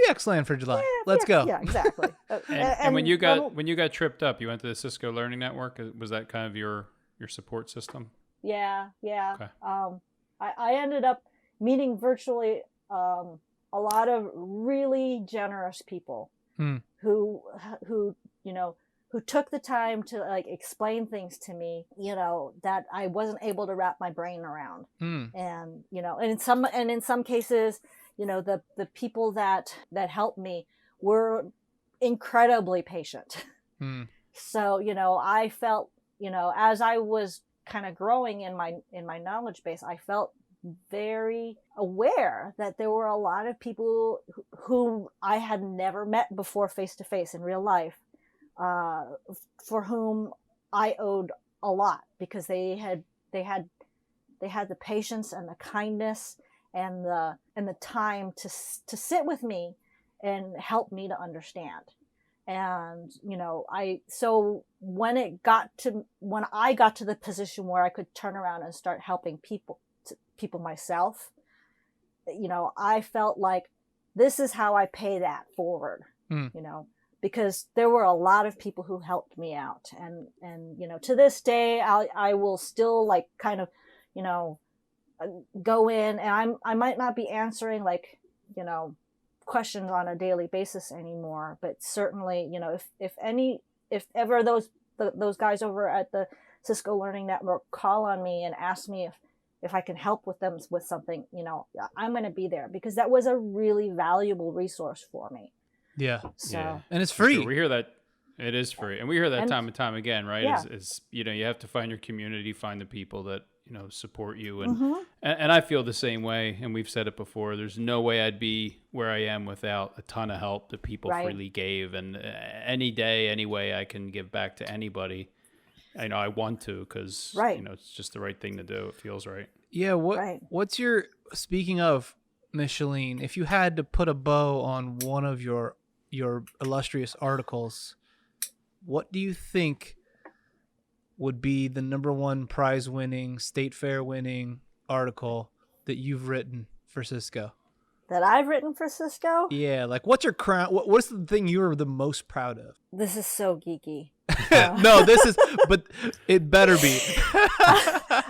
B: VXLAN for July. Let's go.
D: Yeah, exactly.
C: And when you got tripped up, you went to the Cisco Learning Network. Was that kind of your support system?
D: Yeah.
C: Okay.
D: I ended up meeting virtually a lot of really generous people who you know, who took the time to like explain things to me, you know, that I wasn't able to wrap my brain around. And you know, and in some cases, you know, the people that helped me were incredibly patient. So, you know, I felt, you know, as I was kind of growing in my knowledge base, I felt very aware that there were a lot of people who I had never met before face to face in real life, for whom I owed a lot, because they had the patience and the kindness and the time to sit with me and help me to understand. And you know, so when I got to the position where I could turn around and start helping people myself, you know, I felt like this is how I pay that forward. You know, because there were a lot of people who helped me out, and you know, to this day I will still like kind of, you know, go in, and I might not be answering like, you know, questions on a daily basis anymore, but certainly, you know, if ever those guys over at the Cisco Learning Network call on me and ask me if I can help with them with something, you know, I'm going to be there, because that was a really valuable resource for me.
B: Yeah.
D: So,
B: yeah. And it's free.
C: Sure, we hear that. It is free. And we hear that time and time again, right?
D: Yeah.
C: Is you know, you have to find your community, find the people that, you know, support you. And I feel the same way. And we've said it before. There's no way I'd be where I am without a ton of help that people freely gave. And any day, any way I can give back to anybody, I know I want to, because, you know, it's just the right thing to do. It feels right.
B: Yeah. What's your, speaking of Micheline, if you had to put a bow on one of your illustrious articles, what do you think would be the #1 prize winning, state fair winning article that you've written for Cisco?
D: That I've written for Cisco?
B: Yeah, like what's your crown? What's the thing you're the most proud of?
D: This is so geeky.
B: No, this is, but it better be.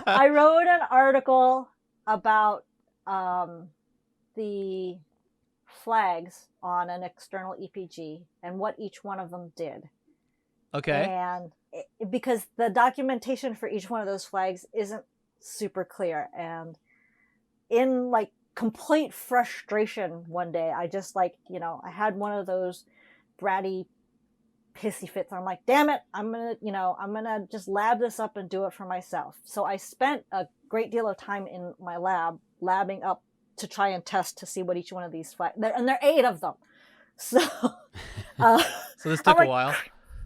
D: I wrote an article about the flags on an external EPG and what each one of them did.
B: Okay.
D: And because the documentation for each one of those flags isn't super clear, and in like complete frustration one day, I just like, you know, I had one of those bratty pissy fits. I'm like, damn it, I'm gonna just lab this up and do it for myself. So I spent a great deal of time in my lab labbing up to try and test to see what each one of these flags, and there are 8 of them. So
B: so this took a while.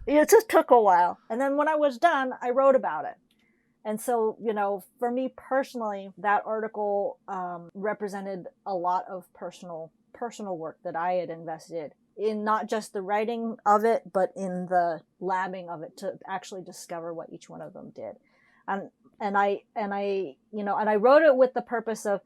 D: It just took a while. And then when I was done, I wrote about it. And so, you know, for me personally, that article represented a lot of personal work that I had invested in, not just the writing of it, but in the labbing of it to actually discover what each one of them did. And I wrote it with the purpose of,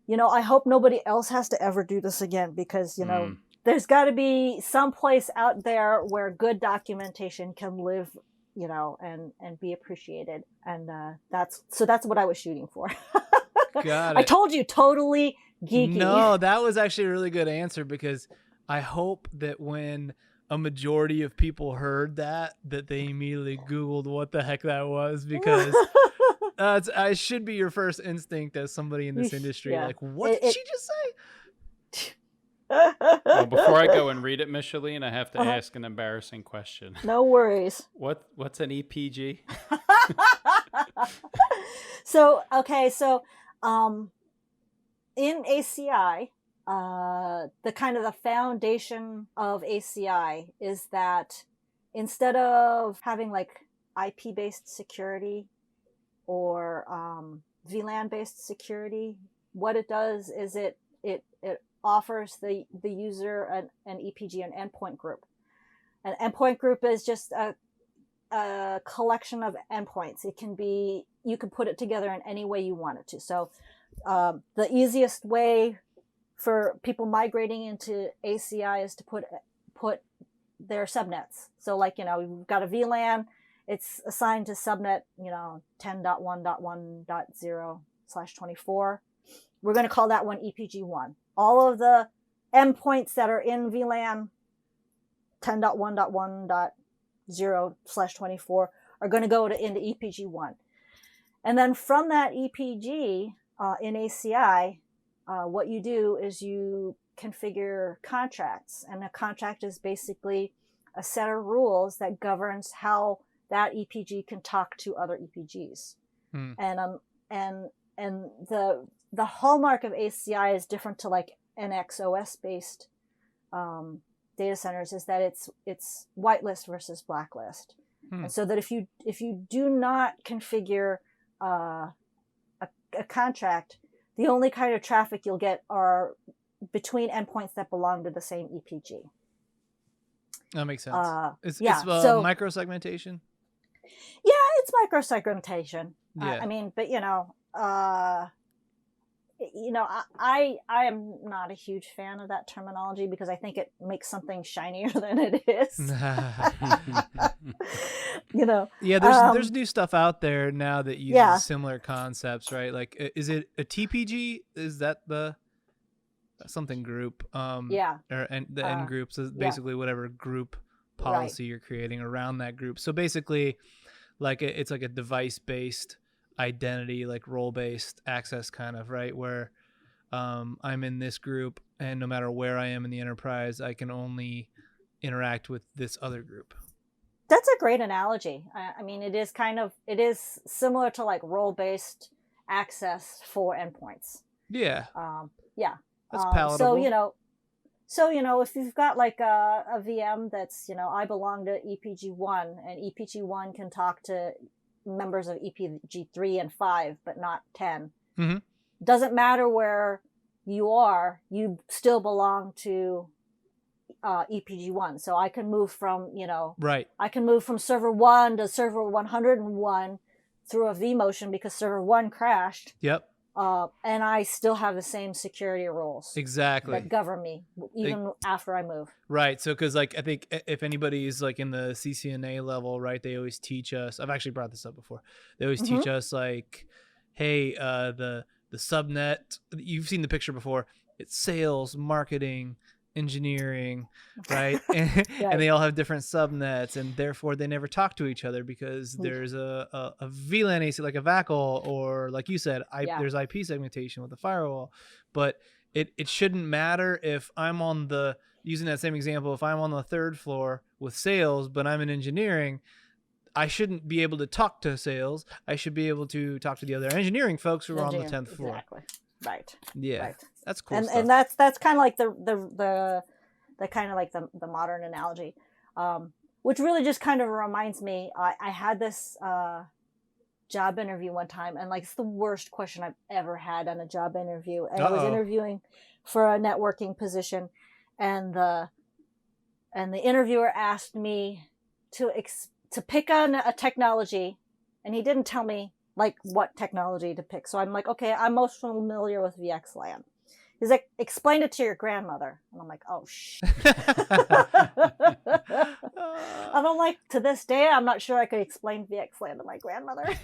D: you know, I hope nobody else has to ever do this again, because, you know, there's got to be some place out there where good documentation can live, you know, and be appreciated. And that's what I was shooting for.
B: Got it.
D: I told you, totally geeky.
B: No, that was actually a really good answer, because I hope that when a majority of people heard that they immediately Googled what the heck that was, because I should be your first instinct as somebody in this industry. Yeah. Like, what did she just say?
C: Well, before I go and read it, Micheline, I have to ask an embarrassing question.
D: No worries.
C: What's an EPG?
D: So in ACI, the kind of the foundation of ACI is that instead of having like IP-based security or VLAN-based security, what it does is it offers the user an EPG, an endpoint group. An endpoint group is just a collection of endpoints. It can be you can put it together in any way you want it to. So the easiest way for people migrating into ACI is to put their subnets. So like, we've got a VLAN, it's assigned to subnet, 10.1.1.0/24. We're going to call that one EPG1. All of the endpoints that are in VLAN 10.1.1.0/24 are going to go into EPG1. And then from that EPG in ACI, what you do is you configure contracts. And a contract is basically a set of rules that governs how that EPG can talk to other EPGs. And the hallmark of ACI is different to like NX-OS based data centers, is that it's whitelist versus blacklist. And so that if you do not configure a contract, the only kind of traffic you'll get are between endpoints that belong to the same EPG.
B: That makes sense. It's microsegmentation.
D: Yeah, it's microsegmentation.
B: Yeah.
D: I am not a huge fan of that terminology because I think it makes something shinier than it is.
B: Yeah, there's new stuff out there now that uses similar concepts, right? Like, is it a TPG? Is that the something group? Or the end groups is basically whatever group policy you're creating around that group. So basically, like it's like a device-based identity, like role-based access kind of, right? Where I'm in this group, and no matter where I am in the enterprise, I can only interact with this other group.
D: That's a great analogy. I mean, it is similar to like role-based access for endpoints.
B: Yeah.
D: That's
B: palatable.
D: So if you've got like a VM that's, I belong to EPG1, and EPG1 can talk to members of EPG3 and 5, but not 10.
B: Mm-hmm.
D: Doesn't matter where you are, you still belong to EPG1. So I can move from, I can move from server 1 to server 101 through a vMotion because server 1 crashed.
B: Yep.
D: And I still have the same security rules.
B: Exactly.
D: That govern me even after I move.
B: Right. So, because like I think if anybody's like in the CCNA level, right, they always teach us. I've actually brought this up before. They always teach us like, hey, the subnet. You've seen the picture before. It's sales, marketing, engineering, right? And they all have different subnets, and therefore they never talk to each other because there's a VLAN AC, like a VACL, or like you said, there's IP segmentation with a firewall. But it shouldn't matter if I'm on using that same example, if I'm on the 3rd floor with sales, but I'm in engineering, I shouldn't be able to talk to sales. I should be able to talk to the other engineering folks who are on the 10th floor.
D: Exactly. Right.
B: Yeah.
D: Right.
B: That's cool.
D: And that's kind of like the kind of like the modern analogy, which really just kind of reminds me. I had this job interview one time, and like it's the worst question I've ever had on a job interview. And I was interviewing for a networking position, and the interviewer asked me to pick on a technology, and he didn't tell me like what technology to pick. So I'm like, okay, I'm most familiar with VXLAN. He's like, explain it to your grandmother. And I'm like, oh, shit. And I'm like, to this day, I'm not sure I could explain VXLAN to my grandmother.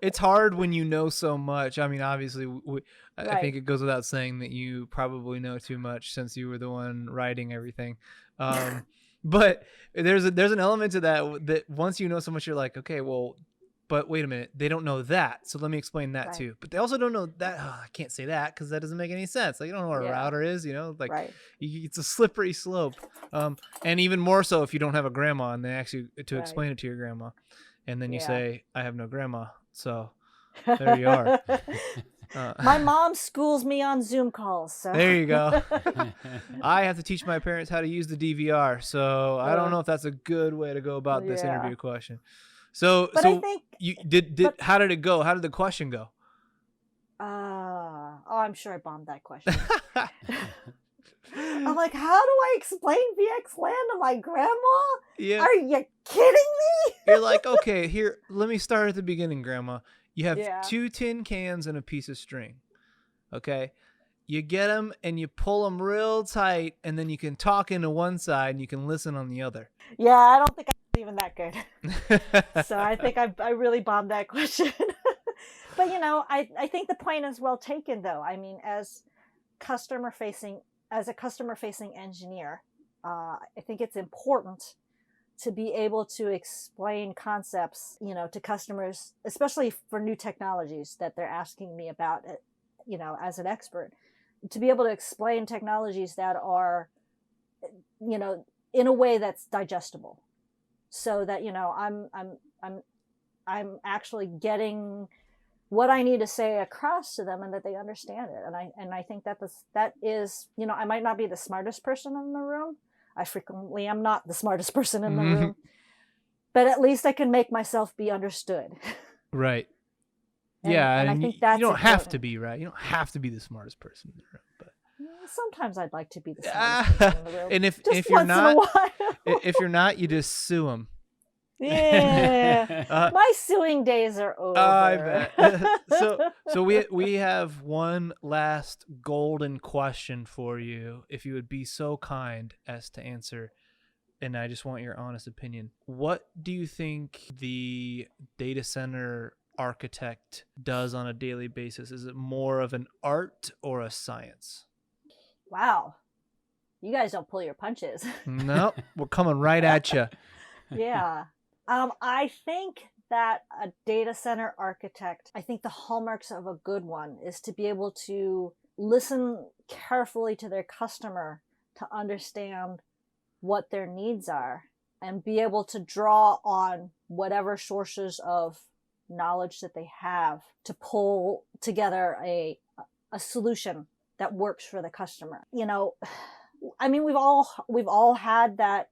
B: It's hard when you know so much. I mean, obviously, I think it goes without saying that you probably know too much since you were the one writing everything. But there's an element to that once you know so much, you're like, okay, well, but wait a minute, they don't know that. So let me explain that too. But they also don't know that. Oh, I can't say that because that doesn't make any sense. Like, you don't know what a router is, it's a slippery slope. And even more so if you don't have a grandma and they ask you to explain it to your grandma. And then you say, I have no grandma. So there you are.
D: My mom schools me on Zoom calls. So.
B: There you go. I have to teach my parents how to use the DVR. So I don't know if that's a good way to go about this interview question. So
D: I think
B: you how did it go? How did the question go?
D: I'm sure I bombed that question. I'm like, how do I explain VXLAN to my grandma?
B: Yeah.
D: Are you kidding me?
B: You're like, okay, here, let me start at the beginning, Grandma. You have
D: Yeah.
B: 2 tin cans and a piece of string. Okay. You get them and you pull them real tight, and then you can talk into one side and you can listen on the other.
D: Yeah, I don't think I'm even that good. So I think I really bombed that question. But, I think the point is well taken, though. I mean, as a customer-facing engineer, I think it's important to be able to explain concepts, to customers, especially for new technologies that they're asking me about, as an expert, to be able to explain technologies that are, in a way that's digestible, so that, I'm actually getting what I need to say across to them and that they understand it. And I think that is, I might not be the smartest person in the room. I frequently am not the smartest person in the room, but at least I can make myself be understood.
B: Right.
D: And,
B: yeah.
D: and I think that's
B: you don't
D: important.
B: have to be, right? You don't have to be the smartest person in the room, but
D: sometimes I'd like to be the smartest person in the room.
B: And if
D: just
B: you're
D: once
B: not,
D: in a while.
B: if you're not, you just sue them.
D: Yeah. My suing days are over.
B: I bet. So we have one last golden question for you, if you would be so kind as to answer, and I just want your honest opinion. What do you think the data center architect does on a daily basis? Is it more of an art or a science?
D: Wow. You guys don't pull your punches.
B: No, we're coming right at you.
D: Yeah. I think that a data center architect, I think the hallmarks of a good one is to be able to listen carefully to their customer to understand what their needs are and be able to draw on whatever sources of knowledge that they have to pull together a solution that works for the customer. I mean, we've all heard that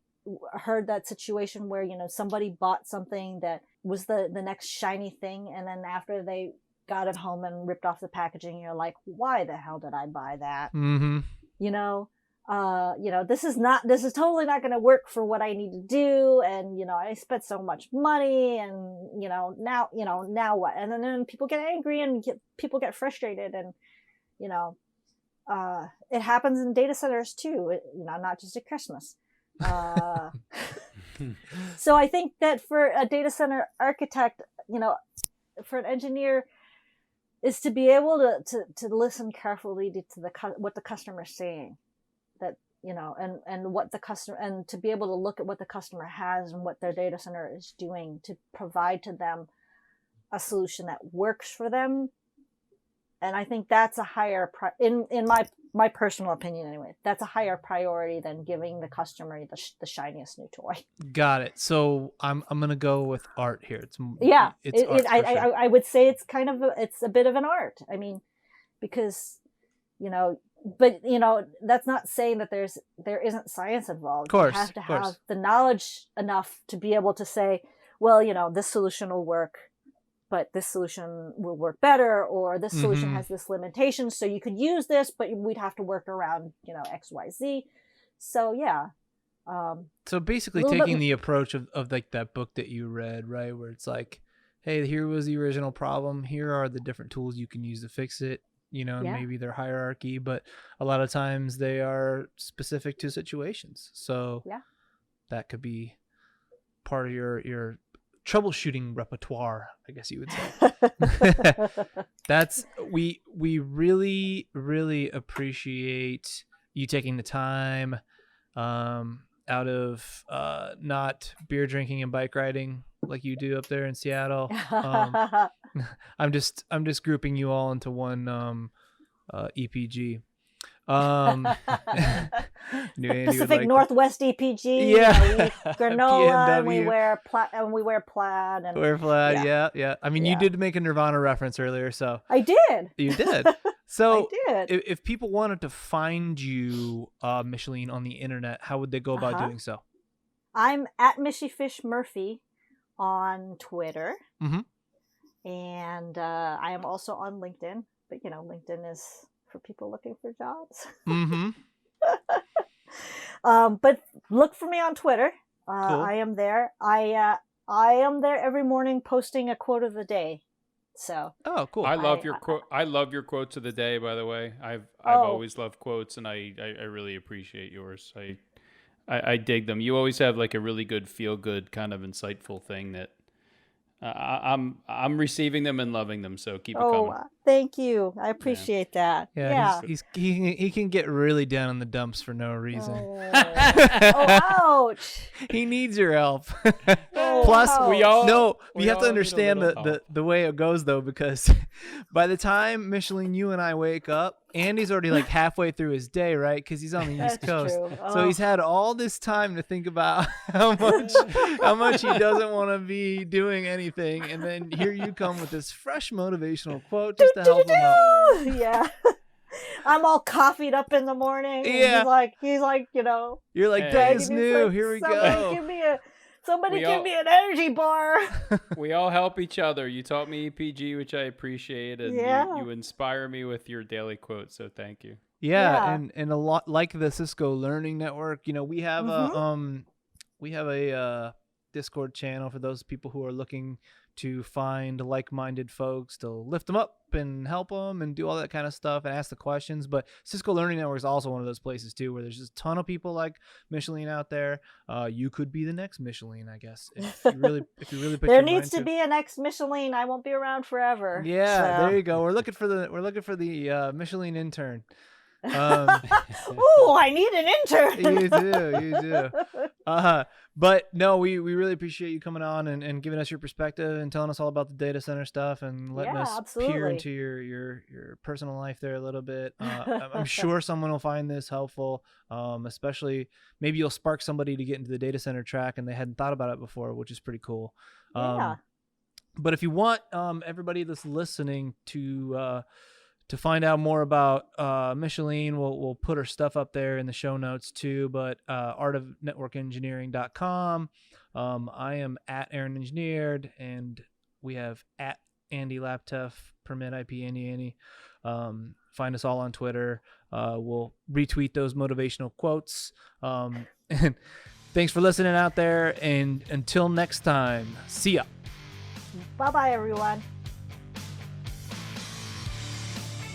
D: situation where, somebody bought something that was the next shiny thing, and then after they got it home and ripped off the packaging, you're like, why the hell did I buy that?
B: Mm-hmm.
D: This is totally not going to work for what I need to do, and I spent so much money, and now what? And then people get angry and people get frustrated, and it happens in data centers too, not just at Christmas. So I think that for a data center architect, for an engineer, is to be able to listen carefully to what the customer is saying, that and what the customer, and to be able to look at what the customer has and what their data center is doing to provide to them a solution that works for them. And I think that's a higher in my personal opinion anyway, that's a higher priority than giving the customer the shiniest new toy.
B: Got it. So I'm gonna go with art here. It's art, sure.
D: I would say it's kind of it's a bit of an art. I mean, because but that's not saying that there isn't science involved.
B: Of course,
D: you have to have the knowledge enough to be able to say, well, this solution will work, but this solution will work better, or this solution has this limitation, so you could use this, but we'd have to work around, X, Y, Z. So yeah.
B: So basically taking the approach of like that book that you read, right? Where it's like, hey, here was the original problem. Here are the different tools you can use to fix it. Maybe they're hierarchy, but a lot of times they are specific to situations. So that could be part of your troubleshooting repertoire, I guess you would say. We really, really appreciate you taking the time out of not beer drinking and bike riding like you do up there in Seattle. I'm just grouping you all into one EPG.
D: Pacific Northwest EPG.
B: Yeah,
D: granola. And we wear plaid. And
B: wear plaid. Yeah. I mean, you did make a Nirvana reference earlier, so
D: I did.
B: You did. So
D: I did.
B: If people wanted to find you, Micheline, on the internet, how would they go about doing so?
D: I'm at Mishyfish Murphy on Twitter, and I am also on LinkedIn. But LinkedIn is for people looking for jobs. But look for me on Twitter.
B: Cool.
D: I am there. I am there every morning posting a quote of the day. So.
B: Oh, cool.
C: I love your quote. I love your quotes of the day. By the way, I've always loved quotes, and I really appreciate yours. I dig them. You always have like a really good, feel good, kind of insightful thing that I'm receiving them and loving them. So keep it coming.
D: Thank you. I appreciate that.
B: Yeah. He can get really down in the dumps for no reason.
D: Ouch.
B: He needs your help. Plus, you have to understand the way it goes though, because by the time Micheline, you and I wake up, Andy's already like halfway through his day, right? Because he's on the East Coast. So he's had all this time to think about how much he doesn't want to be doing anything, and then here you come with this fresh motivational quote just to help him out.
D: Yeah. I'm all coffeeed up in the morning.
B: Yeah.
D: He's like,
B: You're like, day is new. Here we go.
D: Somebody give me an energy bar.
C: We all help each other. You taught me EPG, which I appreciate, and you inspire me with your daily quotes. So thank you.
B: Yeah. And a lot like the Cisco Learning Network. We have a Discord channel for those people who are looking to find like-minded folks to lift them up and help them and do all that kind of stuff and ask the questions. But Cisco Learning Network is also one of those places too, where there's just a ton of people like Micheline out there. You could be the next Micheline, I guess, if you really put
D: there
B: your
D: needs
B: mind
D: to be a next Micheline. I won't be around forever.
B: Yeah, so. There you go. We're looking for the Micheline intern.
D: Oh, I need an intern.
B: You do. But no, we really appreciate you coming on and giving us your perspective and telling us all about the data center stuff and letting us peer into your personal life there a little bit. I'm sure someone will find this helpful, especially maybe you'll spark somebody to get into the data center track and they hadn't thought about it before, which is pretty cool. But if you want everybody that's listening to find out more about Micheline, we'll put her stuff up there in the show notes too, but artofnetworkengineering.com. I am at Aaron Engineered, and we have at Andy Laptef, Permit IP Andy. Find us all on Twitter. We'll retweet those motivational quotes. And thanks for listening out there, and until next time, see ya.
D: Bye-bye, everyone.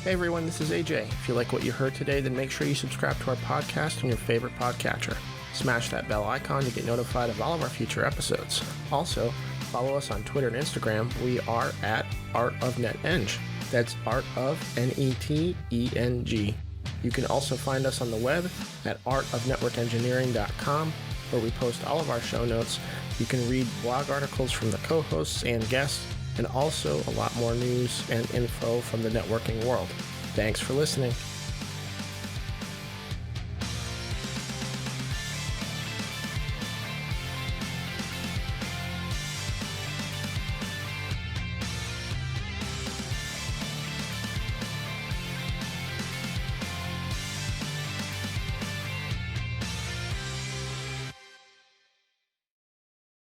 A: Hey everyone, this is AJ. If you like what you heard today, then make sure you subscribe to our podcast on your favorite podcatcher. Smash that bell icon to get notified of all of our future episodes. Also, follow us on Twitter and Instagram. We are at Art of NetEng. That's Art of NetEng. You can also find us on the web at artofnetworkengineering.com, where we post all of our show notes. You can read blog articles from the co-hosts and guests, and also a lot more news and info from the networking world. Thanks for listening.